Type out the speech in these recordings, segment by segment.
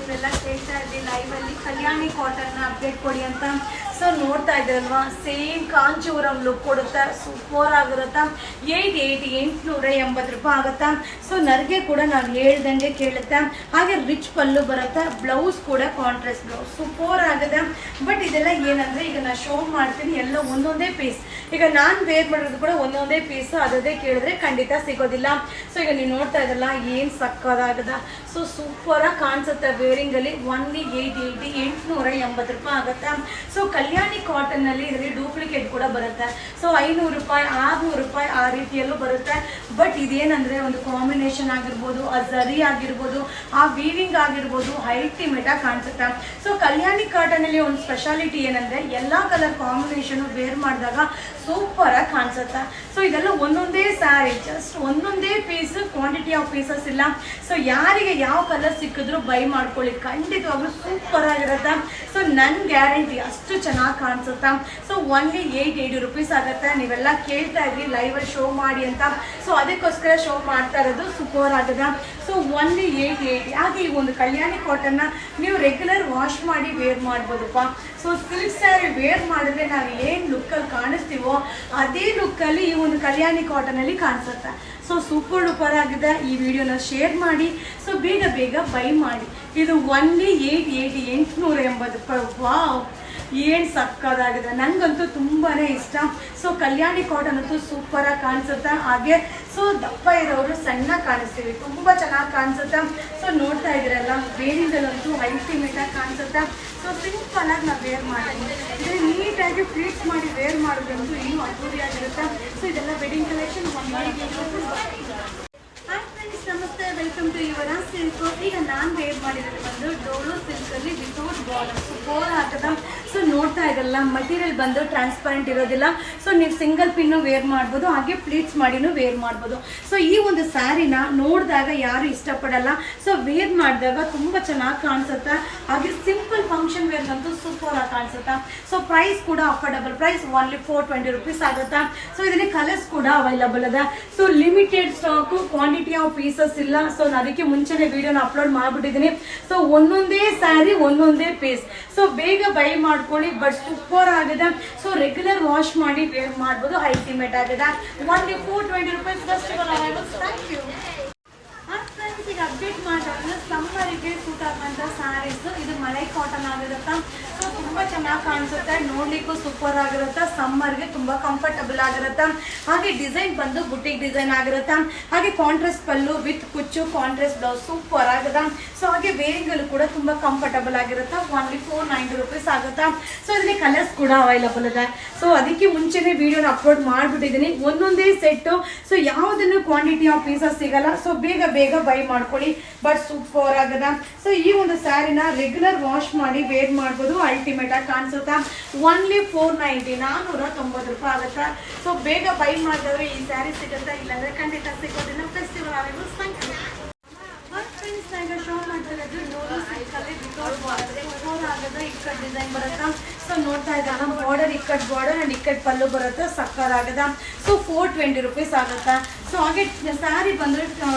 ನೀವೆಲ್ಲ ಕೇಳ್ತಾ ಇದ್ರಿ ಲೈವಲ್ಲಿ ಕಲ್ಯಾಣಿ ಕಾಟನ್ನ ಅಪ್ಡೇಟ್ ಕೊಡಿ ಅಂತ. ಸೊ ನೋಡ್ತಾ ಇದ್ದೀರಲ್ವಾ, ಸೇಮ್ ಕಾಂಚೀಪುರಂ ಲುಕ್ ಕೊಡುತ್ತೆ, ಸೂಪರ್ ಆಗಿರುತ್ತಾ. 880 ರೂಪಾಯಿ ಆಗುತ್ತಾ. ಸೊ ನರ್ಗೆ ಕೂಡ ನಾವು ಹೇಳ್ದಂಗೆ ಕೇಳುತ್ತೆ. ಹಾಗೆ ರಿಚ್ ಪಲ್ಲು ಬರುತ್ತೆ, ಬ್ಲೌಸ್ ಕೂಡ ಕಾಂಟ್ರಾಸ್ಟ್ ಬ್ಲೌಸ್ ಸೂಪರ್ ಆಗಿದೆ. ಬಟ್ ಇದೆಲ್ಲ ಏನಂದರೆ ಈಗ ನಾನು ಶೋ ಮಾಡ್ತೀನಿ ಎಲ್ಲ ಒಂದೊಂದೇ ಪೀಸ್. ಈಗ ನಾನು ವೇರ್ ಮಾಡೋದು ಕೂಡ ಒಂದೊಂದೇ ಪೀಸು, ಅದೇ ಕೇಳಿದ್ರೆ ಖಂಡಿತ ಸಿಗೋದಿಲ್ಲ. ಸೊ ಈಗ ನೀವು ನೋಡ್ತಾ ಇದ್ದಲ್ಲ ಏನು ಸಕ್ಕದಾಗದ. ಸೊ ಸೂಪರಾಗಿ ಕಾಣಿಸುತ್ತೆ ವೇರಿಂಗಲ್ಲಿ. ಓನ್ಲಿ 880 ರೂಪಾಯಿ ಆಗುತ್ತೆ. ಸೊ ಕಲ್ಯಾಣಿ ಕಾಟನ್ನಲ್ಲಿ ಇದರಲ್ಲಿ ಡೂಪ್ಲಿಕೇಟ್ ಕೂಡ ಬರುತ್ತೆ. ಸೊ 500 ರೂಪಾಯಿ 600 ರೂಪಾಯಿ ಆ ರೀತಿಯಲ್ಲೂ ಬರುತ್ತೆ. ಬಟ್ ಇದೇನಂದರೆ ಒಂದು ಕಾಂಬಿನೇಷನ್ ಆಗಿರ್ಬೋದು, ಆ ಝರಿ ಆಗಿರ್ಬೋದು, ಆ ವೀವಿಂಗ್ ಆಗಿರ್ಬೋದು, ಅಲ್ಟಿಮೇಟಾಗಿ ಕಾಣಿಸುತ್ತೆ. ಸೊ ಕಲ್ಯಾಣಿ ಕಾಟನಲ್ಲಿ ಒಂದು ಸ್ಪೆಷಾಲಿಟಿ ಏನಂದರೆ ಎಲ್ಲ ಕಲರ್ ಕಾಂಬಿನೇಷನು ವೇರ್ ಮಾಡಿದಾಗ ಸೂಪರಾಗಿ ಕಾಣಿಸುತ್ತೆ. ಸೊ ಇದೆಲ್ಲ ಒಂದೊಂದೇ ಸ್ಯಾರಿ, ಜಸ್ಟ್ ಒಂದೊಂದೇ ಪೀಸ್, ಕ್ವಾಂಟಿಟಿ ಆಫ್ ಪೀಸಸ್ ಇಲ್ಲ. ಸೊ ಯಾರಿಗೆ ಯಾವ ಕಲರ್ ಸಿಕ್ಕಿದ್ರು ಬೈ ಮಾಡ್ಕೊಳ್ಳಿ, ಖಂಡಿತವಾಗ್ಲೂ ಸೂಪರ್ ಆಗಿರುತ್ತೆ. ಸೊ ನನ್ನ ಗ್ಯಾರಂಟಿ ಅಷ್ಟು ಚೆನ್ನಾಗಿ ಕಾಣಿಸುತ್ತೆ. ಸೊ ಓನ್ಲಿ 880 ರೂಪೀಸ್ ಆಗುತ್ತೆ. ನೀವೆಲ್ಲ ಕೇಳ್ತಾ ಇದ್ರಿ ಲೈವಲ್ಲಿ ಶೋ ಮಾಡಿ ಅಂತ, ಸೊ ಅದಕ್ಕೋಸ್ಕರ ಶೋ ಮಾಡ್ತಾ ಇರೋದು. ಸೂಪರ್ ಆಗಿದೆ. So only 880. ಹಾಗೆ ಈ ಒಂದು ಕಲ್ಯಾಣಿ ಕಾಟನ್ನ ನೀವು ರೆಗ್ಯುಲರ್ ವಾಶ್ ಮಾಡಿ ವೇರ್ ಮಾಡ್ಬೋದಪ್ಪ. ಸೊ ಸಿಲ್ಕ್ ಸ್ಯಾರಿ ವೇರ್ ಮಾಡಿದ್ರೆ ನಾವು ಏನು ಲುಕ್ಕಲ್ಲಿ ಕಾಣಿಸ್ತೀವೋ ಅದೇ ಲುಕ್ಕಲ್ಲಿ ಈ ಒಂದು ಕಲ್ಯಾಣಿ ಕಾಟನಲ್ಲಿ ಕಾಣಿಸುತ್ತೆ. ಸೊ ಸೂಪರ್ ಡೂಪರ್ ಆಗಿದೆ. ಈ ವಿಡಿಯೋನ ಶೇರ್ ಮಾಡಿ. ಸೊ ಬೇಗ ಬೇಗ ಬೈ ಮಾಡಿ. ಇದು ಓನ್ಲಿ 880 ರೂಪಾಯಿ. ವಾವ್, ಏನು ಸಕ್ಕದಾಗಿದೆ. ನನಗಂತೂ ತುಂಬಾ ಇಷ್ಟ. ಸೊ ಕಲ್ಯಾಣಿ ಕಾಟನ್ ಅಂತೂ ಸೂಪರಾಗಿ ಕಾಣಿಸುತ್ತೆ. ಹಾಗೆ ಸೊ ದಪ್ಪ ಇರೋರು ಸಣ್ಣ ಕಾಣಿಸ್ತೀವಿ, ತುಂಬ ಚೆನ್ನಾಗಿ ಕಾಣಿಸುತ್ತೆ. ಸೊ ನೋಡ್ತಾ ಇದ್ದೀರಲ್ಲ, ವೇರಿಂಗಲ್ಲಂತೂ ಅಲ್ಟಿಮೇಟಾಗಿ ಕಾಣಿಸುತ್ತೆ. ಸೊ ಸಿಂಪಲಾಗಿ ನಾವು ವೇರ್ ಮಾಡ್ತೀವಿ. ಇದು ನೀಟಾಗಿ ಫ್ಲೀಟ್ಸ್ ಮಾಡಿ ವೇರ್ ಮಾಡೋದಂತೂ ಇನ್ನೂ ಅದ್ದೂರಿಯಾಗಿರುತ್ತೆ. ಸೊ ಇದೆಲ್ಲ ವೆಡ್ಡಿಂಗ್ ಕಲೆಕ್ಷನ್. ನಮಸ್ತೆ, ವೆಲ್ಕಮ್ ಟು ಯುವರ ಸಿಲ್ಕ್. ಈಗ ನಾನು ವೇರ್ ಮಾಡಿರೋದು ಬಂದು ಡೋಲೋ ಸಿಲ್ಕಲ್ಲಿ ವಿತೌಟ್ ಬಾರ್ಡರ್ ಸೂಪರ್ ಆಗ್ತದೆ. ಸೊ ನೋಡ್ತಾ ಇರಲ್ಲ, ಮಟೀರಿಯಲ್ ಬಂದು ಟ್ರಾನ್ಸ್ಪರೆಂಟ್ ಇರೋದಿಲ್ಲ. ಸೊ ನೀವು ಸಿಂಗಲ್ ಪಿನ್ನು ವೇರ್ ಮಾಡ್ಬೋದು, ಹಾಗೆ ಪ್ಲೀಟ್ಸ್ ಮಾಡಿನೂ ವೇರ್ ಮಾಡ್ಬೋದು. ಸೊ ಈ ಒಂದು ಸ್ಯಾರಿನ ನೋಡಿದಾಗ ಯಾರು ಇಷ್ಟಪಡಲ್ಲ. ಸೊ ವೇರ್ ಮಾಡಿದಾಗ ತುಂಬ ಚೆನ್ನಾಗಿ ಕಾಣಿಸುತ್ತೆ. ಹಾಗೆ ಸಿಂಪಲ್ ಫಂಕ್ಷನ್ ವೇರ್ಗಂತೂ ಸೂಪರ್ ಆಗಿ ಕಾಣಿಸುತ್ತೆ. ಸೊ ಪ್ರೈಸ್ ಕೂಡ ಅಫೋರ್ಡಬಲ್ ಪ್ರೈಸ್, ಓನ್ಲಿ 420 ರೂಪೀಸ್ ಆಗುತ್ತೆ. ಸೊ ಇದರಲ್ಲಿ ಕಲರ್ಸ್ ಕೂಡ ಅವೈಲಬಲ್ ಇದೆ. So limited stock, quantity of pieces ಇಲ್ಲ. ಸೊ ಅದಕ್ಕೆ ಮುಂಚೆನೇ ವಿಡಿಯೋನ ಅಪ್ಲೋಡ್ ಮಾಡಿಬಿಟ್ಟಿದ್ದೀನಿ. ಸೊ ಒಂದೊಂದೇ ಸ್ಯಾರಿ ಒಂದೊಂದೇ ಪೀಸ್. ಸೊ ಬೇಗ ಬೈ ಮಾಡ್ಕೊಳ್ಳಿ. ಬಟ್ ಸೂಪರ್ ಆಗಿದೆ. ಸೊ ರೆಗ್ಯುಲರ್ ವಾಶ್ ಮಾಡಿ ವೇರ್ ಮಾಡ್ಬೋದು, ಅಲ್ಟಿಮೇಟ್ ಆಗಿದೆ. Only 420 rupees. Thank you. Friends, ಈಗ ಅಪ್ಡೇಟ್ ಮಾಡಿದ್ರೆ ಸಮ್ಮರಿಗೆ ಸೂಟ್ ಆಗುವಂಥ ಸ್ಯಾರೀಸ್. ಇದು ಮಲೈ ಕಾಟನ್ ಆಗಿರುತ್ತೆ. ಸೊ ತುಂಬ ಚೆನ್ನಾಗಿ ಕಾಣಿಸುತ್ತೆ, ನೋಡ್ಲಿಕ್ಕೂ ಸೂಪರ್ ಆಗಿರುತ್ತೆ. ಸಮ್ಮರ್ಗೆ ತುಂಬ ಕಂಫರ್ಟಬಲ್ ಆಗಿರುತ್ತೆ. ಹಾಗೆ ಡಿಸೈನ್ ಬಂದು ಬುಟಿಕ್ ಡಿಸೈನ್ ಆಗಿರುತ್ತೆ. ಹಾಗೆ ಕಾಂಟ್ರಾಸ್ಟ್ ಪಲ್ಲು ವಿತ್ ಕುಚ್ಚು, ಕಾಂಟ್ರಾಸ್ಟ್ ಬ್ಲೌಸ್ ಸೂಪರ್ ಆಗುತ್ತೆ. ಸೊ ಹಾಗೆ ವೇರಿಂಗಲ್ಲೂ ಕೂಡ ತುಂಬ ಕಂಫರ್ಟಬಲ್ ಆಗಿರುತ್ತೆ. ಓನ್ಲಿ 490 ರೂಪೀಸ್ ಆಗುತ್ತೆ. ಸೊ ಇದರಲ್ಲಿ ಕಲರ್ಸ್ ಕೂಡ ಅವೈಲಬಲ್ ಇದೆ. ಸೊ ಅದಕ್ಕೆ ಮುಂಚೆನೇ ವಿಡಿಯೋನ ಅಪ್ಲೋಡ್ ಮಾಡಿಬಿಟ್ಟಿದ್ದೀನಿ, ಒಂದೊಂದೇ ಸೆಟ್ಟು. ಸೊ ಯಾವುದನ್ನು ಕ್ವಾಂಟಿಟಿ ಆಫ್ ಪೀಸಸ್ ಸಿಗಲ್ಲ. ಸೊ ಬೇಗ ಬೇಗ ಬೈ ಮಾಡ್ಕೊಳ್ಳಿ. ಬಟ್ ಸೂಪರ್ ಆಗಿದೆ. ಸೊ ಈ ಒಂದು ಸ್ಯಾರಿನ ರೆಗ್ಯುಲರ್ ವಾಶ್ ಮಾಡಿ ವೇರ್ ಮಾಡ್ಬೋದು, ಅಲ್ಟಿಮೇಟ್ ಆಗಿ ಕಾಣಿಸುತ್ತಾ. ಓನ್ಲಿ 490, 490 ರೂಪಾಯಿ ಆಗುತ್ತೆ. ಸೊ ಬೇಗ ಬೈ ಮಾಡಿದವರು ಈ ಸ್ಯಾರಿ ಸಿಗುತ್ತೆ, ಇಲ್ಲಾಂದ್ರೆ ಖಂಡಿತ ಸಿಗೋದಿಲ್ಲ. ಫೆಸ್ಟಿವಲ್ ಆಗಿದೆ. ಶೋ ಮಾಡ್ತಿರೋದು ಡೋಲೋ ಸಿಲ್ಕಲ್ಲಿ ವಿತೌಟ್ ಬಾರ್ಡರ್ ಸೂಪರ್ ಆಗಿದೆ. ಇಕ್ಕಟ್ ಡಿಸೈನ್ ಬರುತ್ತೆ. ಸೊ ನೋಡ್ತಾ ಇದ್ದಾನ, border ikat border and ikat pallu ಬರುತ್ತೆ, ಸಕ್ಕರ್ ಆಗಿದೆ. ಸೊ 420 ರೂಪೀಸ್ ಆಗುತ್ತೆ. ಸೊ ಹಾಗೆ ಸ್ಯಾರಿ ಬಂದರೆ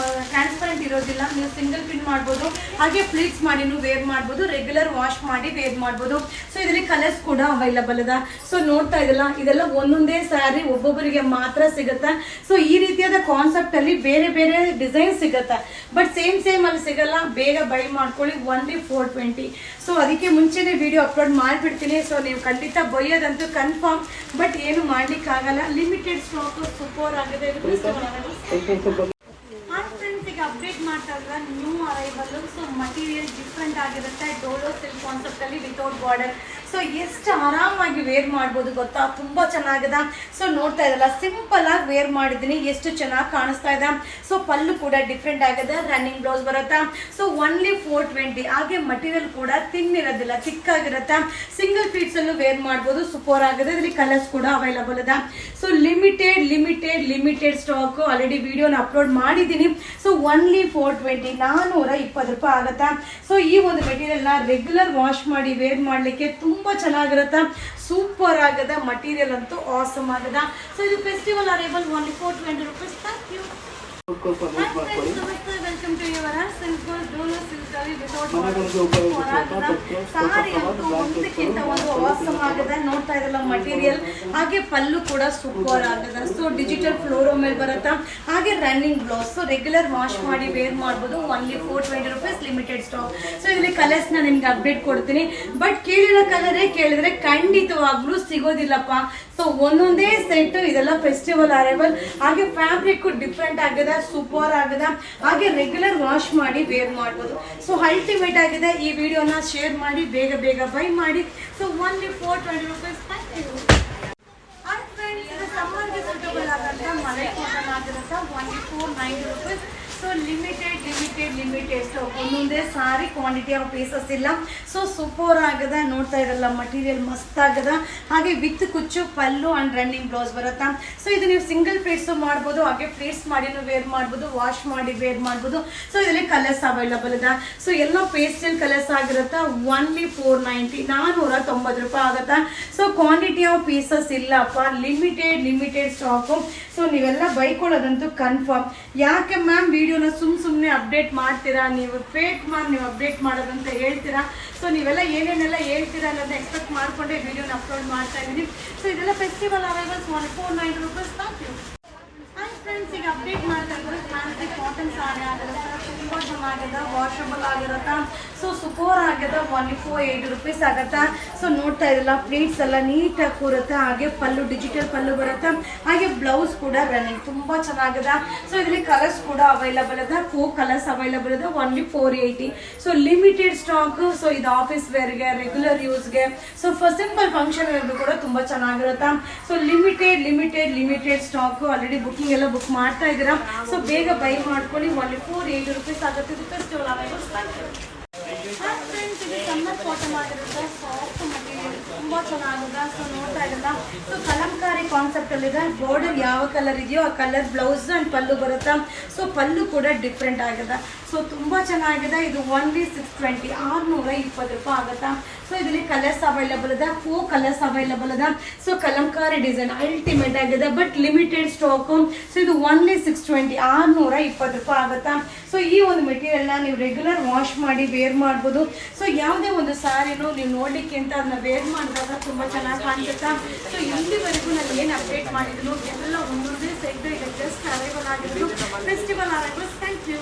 ಟ್ರಾನ್ಸ್ಪರೆಂಟ್ ಇರೋದಿಲ್ಲ, ನೀವು ಸಿಂಗಲ್ ಪಿನ್ ಮಾಡ್ಬೋದು, ಹಾಗೆ ಪ್ಲೀಟ್ಸ್ ಮಾಡಿನೂ ವೇರ್ ಮಾಡ್ಬೋದು, ರೆಗ್ಯುಲರ್ ವಾಶ್ ಮಾಡಿ ವೇರ್ ಮಾಡ್ಬೋದು. ಸೊ ಇದರಲ್ಲಿ ಕಲರ್ಸ್ ಕೂಡ ಅವೈಲಬಲ್ ಇದೆ. ಸೊ ನೋಡ್ತಾ ಇದ್ದಲ್ಲ, ಇದೆಲ್ಲ ಒಂದೊಂದೇ ಸ್ಯಾರಿ ಒಬ್ಬೊಬ್ಬರಿಗೆ ಮಾತ್ರ ಸಿಗುತ್ತೆ. ಸೊ ಈ ರೀತಿಯಾದ ಕಾನ್ಸೆಪ್ಟಲ್ಲಿ ಬೇರೆ ಬೇರೆ ಡಿಸೈನ್ ಸಿಗುತ್ತೆ, ಬಟ್ ಸೇಮ್ ಅಲ್ಲಿ ಸಿಗಲ್ಲ. ಬೇಗ ಬೈ ಮಾಡ್ಕೊಳ್ಳಿ. ಓನ್ಲಿ 420. ಸೊ ಅದಕ್ಕೆ ಮುಂಚೆನೇ ವಿಡಿಯೋ ಅಪ್ಲೋಡ್ ಮಾಡಿಬಿಡ್ತೀನಿ. ಸೊ ನೀವು ಖಂಡಿತ ಬೈಯೋದಂತೂ ಕನ್ಫರ್ಮ್, ಬಟ್ ಏನು ಮಾಡ್ಲಿಕ್ಕಾಗಲ್ಲ. ಲಿಮಿಟೆಡ್ ಸ್ಟಾಕ್ ಸೂಪರ್ ಆಗಿದೆ. ಫ್ರೆಂಡ್ಸ್, ಈಗ ಅಪ್ಡೇಟ್ ಮಾಡ್ತಾ ಇದ್ರೆ new arrival. So material different ಆಗಿರುತ್ತೆ. ಡೋಲೋ ಸಿಲ್ಕ್ ಕಾನ್ಸೆಪ್ಟಲ್ಲಿ ವಿತೌಟ್ ಬಾರ್ಡರ್. ಸೊ ಎಷ್ಟು ಆರಾಮಾಗಿ ವೇರ್ ಮಾಡ್ಬೋದು ಗೊತ್ತಾ, ತುಂಬ ಚೆನ್ನಾಗಿದೆ. ಸೊ ನೋಡ್ತಾ ಇದ್ದಲ್ಲ, ಸಿಂಪಲ್ ಆಗಿ ವೇರ್ ಮಾಡಿದ್ದೀನಿ, ಎಷ್ಟು ಚೆನ್ನಾಗಿ ಕಾಣಿಸ್ತಾ ಇದೆ. ಸೊ ಪಲ್ಲು ಕೂಡ ಡಿಫ್ರೆಂಟ್ ಆಗಿದೆ, ರನ್ನಿಂಗ್ ಬ್ಲೌಸ್ ಬರುತ್ತೆ. So only 420. ಹಾಗೆ ಮಟೀರಿಯಲ್ ಕೂಡ ತಿನ್ನಿರೋದಿಲ್ಲ, ಚಿಕ್ಕಾಗಿರುತ್ತೆ. ಸಿಂಗಲ್ ಪೀಟ್ಸಲ್ಲೂ ವೇರ್ ಮಾಡ್ಬೋದು, ಸೂಪರ್ ಆಗಿದೆ. ಇದರಲ್ಲಿ ಕಲರ್ಸ್ ಕೂಡ ಅವೈಲಬಲ್ ಇದೆ. So limited stock. ಆಲ್ರೆಡಿ ವಿಡಿಯೋನ ಅಪ್ಲೋಡ್ ಮಾಡಿದ್ದೀನಿ. ಸೊ ಓನ್ಲಿ 420, 420 ರೂಪಾಯಿ ಆಗುತ್ತೆ. ಸೊ ಈ ಒಂದು ಮೆಟೀರಿಯಲ್ನ ರೆಗ್ಯುಲರ್ ವಾಶ್ ಮಾಡಿ ವೇರ್ ಮಾಡಲಿಕ್ಕೆ ತುಂಬ ಚೆನ್ನಾಗಿರುತ್ತೆ, ಸೂಪರ್ ಆಗಿದೆ. ಮಟೀರಿಯಲ್ ಅಂತೂ ಆಸಮ್ ಆಗಿದೆ. ಸೊ ಇದು festival arrival. Only 420 rupees. Thank you. ನಮಸ್ತೆ, ವೆಲ್ಕಮ್ ಟು ಯುವರ ಸಿಲ್ಕ್. ಡೋಲೋ ಸಿಲ್ಕ್ ಸಾರಿ ವಿತೌಟ್ ಸಾರಿ ಅಂತೂ ಒಂದಕ್ಕಿಂತ ಒಂದು awesome ಆಗದ. ನೋಡ್ತಾ ಇರಲ್ಲ ಮಟೀರಿಯಲ್, ಹಾಗೆ ಪಲ್ಲು ಕೂಡ ಸೂಪರ್ ಆಗದ. ಸೊ ಡಿಜಿಟಲ್ ಫ್ಲೋರೋ ಮೇಲೆ ಬರುತ್ತಾ, ಹಾಗೆ running blouse. So regular wash ಮಾಡಿ ವೇರ್ ಮಾಡ್ಬೋದು. Only 420 rupees limited stock. So ಇದರಲ್ಲಿ ಕಲರ್ಸ್ ನ ನಿಮ್ಗೆ ಅಪ್ಡೇಟ್ ಕೊಡ್ತೀನಿ. ಬಟ್ ಕೇಳಿರೋ ಕಲರೇ ಕೇಳಿದ್ರೆ ಖಂಡಿತವಾಗ್ಲೂ ಸಿಗೋದಿಲ್ಲಪ್ಪ. ಸೊ ಒಂದೊಂದೇ ಸೆಟ್, ಇದೆಲ್ಲ ಫೆಸ್ಟಿವಲ್ ಅರೈವಲ್. ಹಾಗೆ ಫ್ಯಾಬ್ರಿಕ್ ಡಿಫ್ರೆಂಟ್ ಆಗದ, ಸೂಪರ್ ಆಗದ. ಹಾಗೆ ರೆಗ್ಯುಲರ್ ವಾಶ್ ಮಾಡಿ ವೇರ್ ಮಾಡ್ಬೋದು. ಸೊ ಅಲ್ಟಿಮೇಟ್ ಆಗಿದೆ. ಈ ವಿಡಿಯೋನ ಶೇರ್ ಮಾಡಿ, ಬೇಗ ಬೇಗ ಬೈ ಮಾಡಿ. So only 420 rupees. ಸಮ್ಮರ್ಗೆ ಸೂಟಬಲ್ ಆಗಂತ ಮನೆ ಕಾಟನ್ ಆಗಿರುತ್ತೆ. Only 490 rupees. So limited stock. ಒಂದೊಂದೇ ಸಾರಿ ಕ್ವಾಂಟಿಟಿ ಆಫ್ ಪೀಸಸ್ ಇಲ್ಲ. ಸೊ ಸೂಪರ್ ಆಗದ. ನೋಡ್ತಾ ಇರಲ್ಲ ಮಟೀರಿಯಲ್ ಮಸ್ತ್ ಆಗದ. ಹಾಗೆ ವಿತ್ ಕುಚ್ಚು ಪಲ್ಲು ಅಂಡ್ ರನ್ನಿಂಗ್ ಬ್ಲೌಸ್ ಬರುತ್ತಾ. ಸೊ ಇದು ನೀವು ಸಿಂಗಲ್ ಪ್ಲೇಟ್ಸ್ ಮಾಡ್ಬೋದು, ಹಾಗೆ ಪ್ಲೇಟ್ಸ್ ಮಾಡಿನೂ ವೇರ್ ಮಾಡ್ಬೋದು, ವಾಶ್ ಮಾಡಿ ವೇರ್ ಮಾಡ್ಬೋದು. ಸೊ ಇದರಲ್ಲಿ ಕಲರ್ಸ್ ಅವೈಲಬಲ್ ಇದೆ. ಸೊ ಎಲ್ಲ ಪೇಸ್ಟಲ್ ಕಲರ್ಸ್ ಆಗಿರುತ್ತಾ. ಓನ್ಲಿ 490, 490 ರೂಪಾಯಿ ಆಗುತ್ತಾ. ಸೊ ಕ್ವಾಂಟಿಟಿ ಆಫ್ ಪೀಸಸ್ ಇಲ್ಲಪ್ಪ, ಲಿಮಿಟೆಡ್ ಸ್ಟಾಕು. ಸೊ ನೀವೆಲ್ಲ ಬೈಕೊಳ್ಳೋದಂತೂ ಕನ್ಫರ್ಮ್. ಯಾಕೆ ಮ್ಯಾಮ್ ವಿಡಿಯೋನ ಸುಮ್ಮನೆ ಅಪ್ಡೇಟ್ ಮಾಡ್ತೀರಾ, ನೀವು ಫೇಕ್ ಮ್ಯಾಮ್ ನೀವು ಅಪ್ಡೇಟ್ ಮಾಡೋದಂತ ಹೇಳ್ತೀರಾ. ಸೊ ನೀವೆಲ್ಲ ಏನೇನೆಲ್ಲ ಹೇಳ್ತೀರಾ ಅನ್ನೋದನ್ನ ಎಕ್ಸ್ಪೆಕ್ಟ್ ಮಾಡಿಕೊಂಡೆ ವಿಡಿಯೋನ ಅಪ್ಲೋಡ್ ಮಾಡ್ತಾ ಇದ್ದೀನಿ. ಸೊ ಇದೆಲ್ಲ festival arrivals. 490 rupees. Thank you. Friends, ಈಗ ಅಪ್ಡೇಟ್ ಮಾಡ್ತಾ ಇದ್ದಾರೆ ಫ್ಯಾನ್ಸಿ ಕಾಟನ್ ಸಾರಿ ಆಗಿರುತ್ತೆ. ತುಂಬ ಚೆನ್ನಾಗಿದೆ, ವಾಷಬಲ್ ಆಗಿರುತ್ತಾ. ಸೊ ಸೂಪರ್ ಆಗಿದೆ. ಓನ್ಲಿ 480 rupees ಆಗುತ್ತಾ. ಸೊ ನೋಡ್ತಾ ಇರಲ್ಲ ಪ್ಲೇಟ್ಸ್ ಎಲ್ಲ ನೀಟಾಗಿ ಕೂರುತ್ತೆ. ಹಾಗೆ ಪಲ್ಲು ಡಿಜಿಟಲ್ ಪಲ್ಲು ಬರುತ್ತೆ. ಹಾಗೆ ಬ್ಲೌಸ್ ಕೂಡ ರನ್ನಿಂಗ್ ತುಂಬ ಚೆನ್ನಾಗಿದೆ. ಸೊ ಇದರಲ್ಲಿ ಕಲರ್ಸ್ ಕೂಡ ಅವೈಲಬಲ್ ಇದೆ. 4 ಕಲರ್ಸ್ ಅವೈಲಬಲ್ ಇದೆ. Only 480. So limited stock. So ಇದು ಆಫೀಸ್ ವೇರ್ಗೆ, ರೆಗ್ಯುಲರ್ ಯೂಸ್ಗೆ, ಸೊ ಸಿಂಪಲ್ ಫಂಕ್ಷನ್ ವೇರ್ಗೂ ಕೂಡ ತುಂಬ ಚೆನ್ನಾಗಿರುತ್ತೆ. So limited stock. Already booking ಎಲ್ಲ ಬುಕ್ ಮಾಡ್ತಾ ಇದ್ದೀರಾ. ಸೊ ಬೇಗ ಬೈ ಮಾಡ್ಕೊಳ್ಳಿ. ಓನ್ಲಿ 480 rupees ಆಗುತ್ತೆ. ಫ್ರೆಂಡ್ಸ್, ಇದು ಸಮ್ಮರ್ ಕಾಟನ್ ಆಗಿರುತ್ತೆ. ಸಾಫ್ಟ್ ಮಟೀರಿಯಲ್, ತುಂಬ ಚೆನ್ನಾಗಿದೆ. ಸೊ ನೋಡ್ತಾ ಇರಲ್ಲ. ಸೊ ಕಲಂಕಾರಿ ಕಾನ್ಸೆಪ್ಟ್ ಅಲ್ಲಿ ಇದೆ. ಬಾರ್ಡರ್ ಯಾವ ಕಲರ್ ಇದೆಯೋ ಆ ಕಲರ್ ಬ್ಲೌಸ್ ಅಂಡ್ ಪಲ್ಲು ಬರುತ್ತಾ. ಸೊ ಪಲ್ಲು ಕೂಡ ಡಿಫ್ರೆಂಟ್ ಆಗಿದೆ. ಸೊ ತುಂಬ ಚೆನ್ನಾಗಿದೆ. ಇದು ಓನ್ಲಿ 620, 620 ರೂಪಾಯಿ ಆಗುತ್ತಾ. ಸೊ ಇದರಲ್ಲಿ ಕಲರ್ಸ್ ಅವೈಲಬಲ್ ಇದೆ. 4 ಕಲರ್ಸ್ ಅವೈಲಬಲ್ ಇದೆ. ಸೊ ಕಲಂಕಾರಿ ಡಿಸೈನ್ ಅಲ್ಟಿಮೇಟ್ ಆಗಿದೆ, ಬಟ್ ಲಿಮಿಟೆಡ್ ಸ್ಟಾಕು. ಸೊ ಇದು ಓನ್ಲಿ 620, 620 ರೂಪಾಯಿ ಆಗುತ್ತಾ. ಸೊ ಈ ಒಂದು ಮೆಟೀರಿಯಲ್ನ ನೀವು ರೆಗ್ಯುಲರ್ ವಾಶ್ ಮಾಡಿ ವೇರ್ ಮಾಡ್ಬೋದು. ಸೊ ಯಾವುದೇ ಒಂದು ಸ್ಯಾರಿನೂ ನೀವು ನೋಡಲಿಕ್ಕಿಂತ ಅದನ್ನ ವೇರ್ ಮಾಡಿದಾಗ ತುಂಬ ಚೆನ್ನಾಗಿ ಕಾಣಿಸುತ್ತಾ. ಸೊ ಇಲ್ಲಿವರೆಗೂ ನಾನು ಏನು ಅಪ್ಡೇಟ್ ಮಾಡಿದ್ರು ಎಲ್ಲ ಒಂದೊಂದೇ ಸೆಟ್. ಈಗ ಜಸ್ಟ್ ಅರೈವಲ್ ಆಗಿದ್ರು, ಫೆಸ್ಟಿವಲ್ ಅರೈವಲ್ಸ್. Thank you.